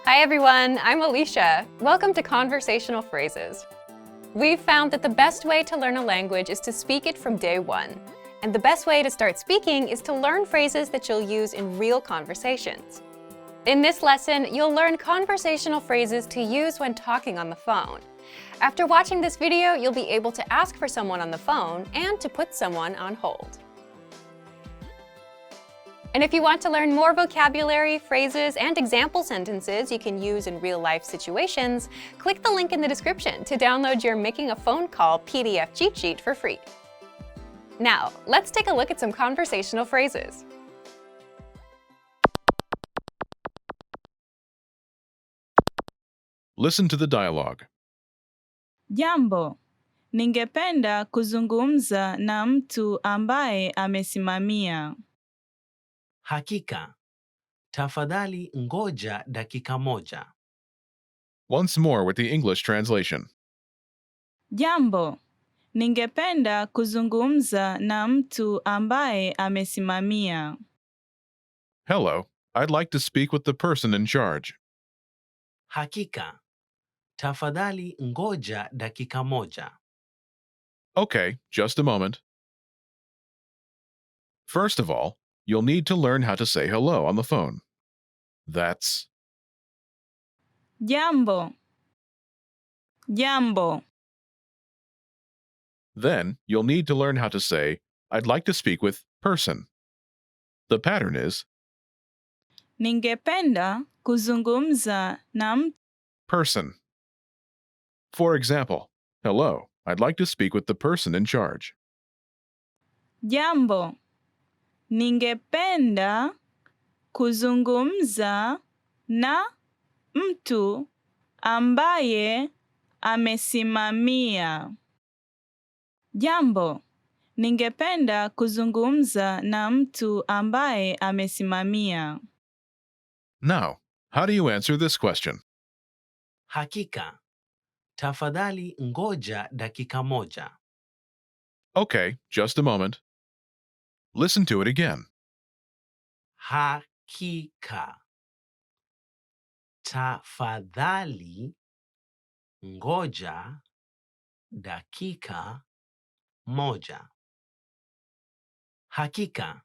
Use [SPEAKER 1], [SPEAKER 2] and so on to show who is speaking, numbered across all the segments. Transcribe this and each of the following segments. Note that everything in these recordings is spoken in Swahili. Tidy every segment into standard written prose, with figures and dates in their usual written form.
[SPEAKER 1] Hi everyone, I'm Alicia. Welcome to Conversational Phrases. We've found that the best way to learn a language is to speak it from day one. And the best way to start speaking is to learn phrases that you'll use in real conversations. In this lesson, you'll learn conversational phrases to use when talking on the phone. After watching this video, you'll be able to ask for someone on the phone and to put someone on hold. And if you want to learn more vocabulary, phrases, and example sentences you can use in real-life situations, click the link in the description to download your Making a Phone Call PDF cheat sheet for free. Now, let's take a look at some conversational phrases.
[SPEAKER 2] Listen to the dialogue.
[SPEAKER 3] Jambo, ningependa kuzungumza na mtu ambaye amesimamia.
[SPEAKER 4] Hakika. Tafadhali ngoja dakika moja.
[SPEAKER 2] Once more with the English translation.
[SPEAKER 3] Jambo, ningependa kuzungumza na mtu ambaye amesimamia.
[SPEAKER 2] Hello, I'd like to speak with the person in charge.
[SPEAKER 4] Hakika. Tafadhali ngoja dakika moja.
[SPEAKER 2] Okay, just a moment. First of all, you'll need to learn how to say hello on the phone. That's
[SPEAKER 3] Jambo. Jambo.
[SPEAKER 2] Then you'll need to learn how to say, I'd like to speak with person. The pattern is
[SPEAKER 3] Ningependa kuzungumza na mtu.
[SPEAKER 2] person. For example, hello, I'd like to speak with the person in charge.
[SPEAKER 3] Jambo, ningependa kuzungumza na mtu ambaye amesimamia. Jambo, ningependa kuzungumza na mtu ambaye amesimamia.
[SPEAKER 2] Now, how do you answer this question?
[SPEAKER 4] Hakika. Tafadhali ngoja dakika moja.
[SPEAKER 2] Okay, just a moment. Listen to it again.
[SPEAKER 4] Hakika. Tafadhali ngoja dakika moja. Hakika.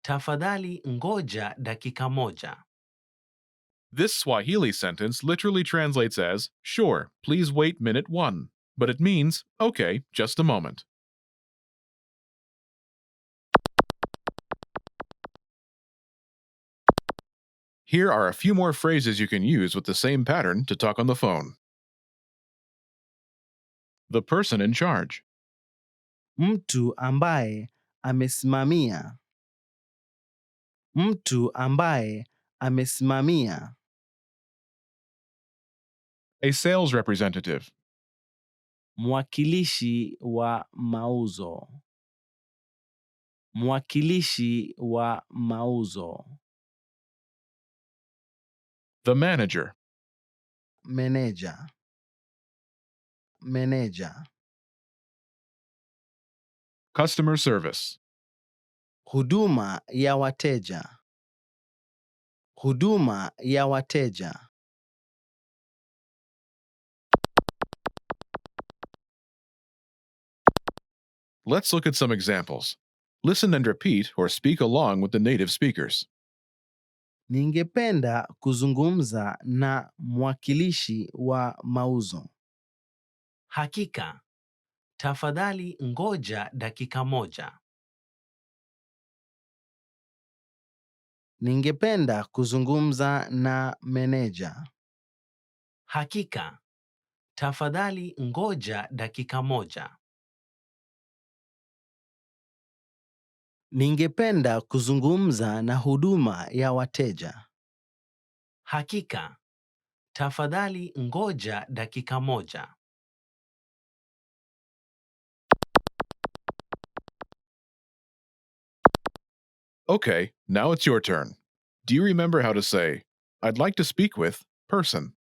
[SPEAKER 4] Tafadhali ngoja dakika moja.
[SPEAKER 2] This Swahili sentence literally translates as, sure, please wait minute 1, but it means, okay, just a moment. Here are a few more phrases you can use with the same pattern to talk on the phone. The person in charge.
[SPEAKER 5] Mtu ambaye amesimamia. Mtu ambaye amesimamia.
[SPEAKER 2] A sales representative.
[SPEAKER 5] Mwakilishi wa mauzo. Mwakilishi wa mauzo.
[SPEAKER 2] The manager.
[SPEAKER 5] Meneja. Meneja.
[SPEAKER 2] Customer service.
[SPEAKER 5] Huduma ya wateja. Huduma ya wateja.
[SPEAKER 2] Let's look at some examples. Listen and repeat or speak along with the native speakers.
[SPEAKER 5] Ningependa kuzungumza na mwakilishi wa mauzo.
[SPEAKER 4] Hakika. Tafadhali ngoja dakika moja.
[SPEAKER 5] Ningependa kuzungumza na meneja.
[SPEAKER 4] Hakika. Tafadhali ngoja dakika moja.
[SPEAKER 5] Ningependa kuzungumza na huduma ya wateja.
[SPEAKER 4] Hakika. Tafadhali ngoja dakika moja.
[SPEAKER 2] Okay, now it's your turn. Do you remember how to say, I'd like to speak with person?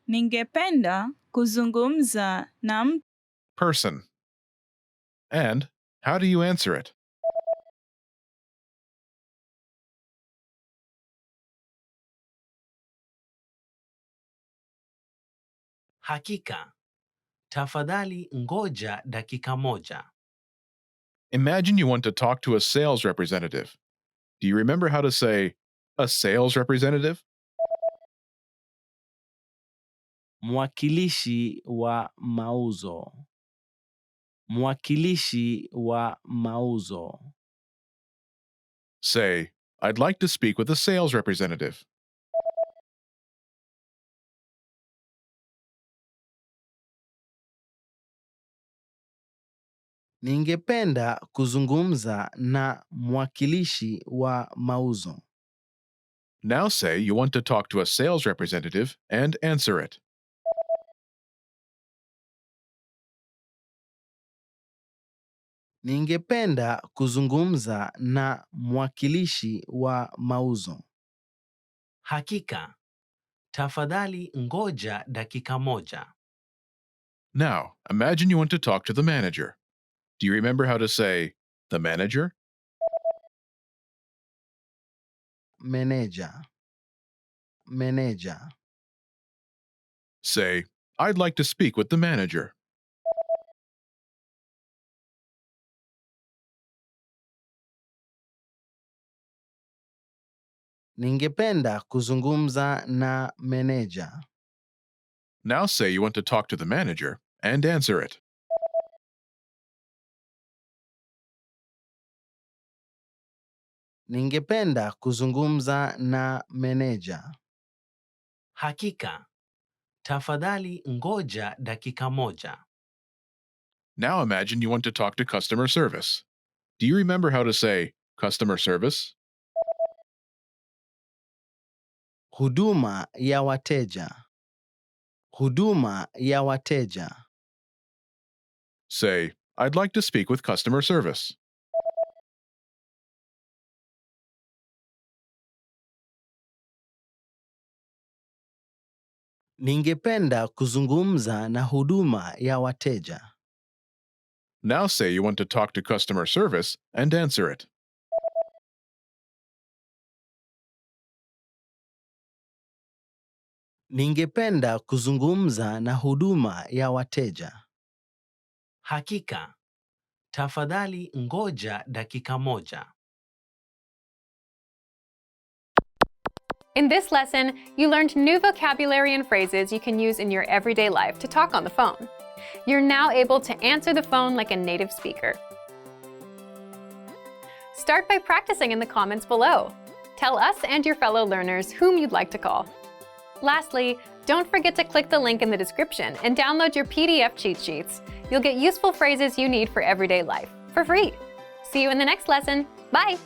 [SPEAKER 3] Ningependa kuzungumza na mtu.
[SPEAKER 2] Person. And how do you answer it?
[SPEAKER 4] Hakika. Tafadhali ngoja dakika moja.
[SPEAKER 2] Imagine you want to talk to a sales representative. Do you remember how to say a sales representative?
[SPEAKER 5] Mwakilishi wa mauzo. Mwakilishi wa mauzo.
[SPEAKER 2] Say, I'd like to speak with a sales representative.
[SPEAKER 5] Ningependa kuzungumza na mwakilishi wa mauzo.
[SPEAKER 2] Now say you want to talk to a sales representative and answer it.
[SPEAKER 5] Ningependa kuzungumza na mwakilishi wa mauzo.
[SPEAKER 4] Hakika. Tafadhali ngoja dakika moja.
[SPEAKER 2] Now, imagine you want to talk to the manager. Do you remember how to say the manager?
[SPEAKER 5] Meneja. Meneja.
[SPEAKER 2] Say, I'd like to speak with the manager.
[SPEAKER 5] Ningependa kuzungumza na meneja.
[SPEAKER 2] Now say you want to talk to the manager and answer it.
[SPEAKER 5] Ningependa kuzungumza na meneja.
[SPEAKER 4] Hakika. Tafadhali ngoja dakika moja.
[SPEAKER 2] Now imagine you want to talk to customer service. Do you remember how to say customer service?
[SPEAKER 5] Huduma ya wateja. Huduma ya wateja.
[SPEAKER 2] Say, I'd like to speak with customer service.
[SPEAKER 5] Ningependa kuzungumza na huduma ya wateja.
[SPEAKER 2] Now say you want to talk to customer service and answer it.
[SPEAKER 5] Ningependa kuzungumza na huduma ya wateja.
[SPEAKER 4] Hakika. Tafadhali ngoja dakika moja.
[SPEAKER 1] In this lesson, you learned new vocabulary and phrases you can use in your everyday life to talk on the phone. You're now able to answer the phone like a native speaker. Start by practicing in the comments below. Tell us and your fellow learners whom you'd like to call. Lastly, don't forget to click the link in the description and download your PDF cheat sheets. You'll get useful phrases you need for everyday life for free. See you in the next lesson. Bye!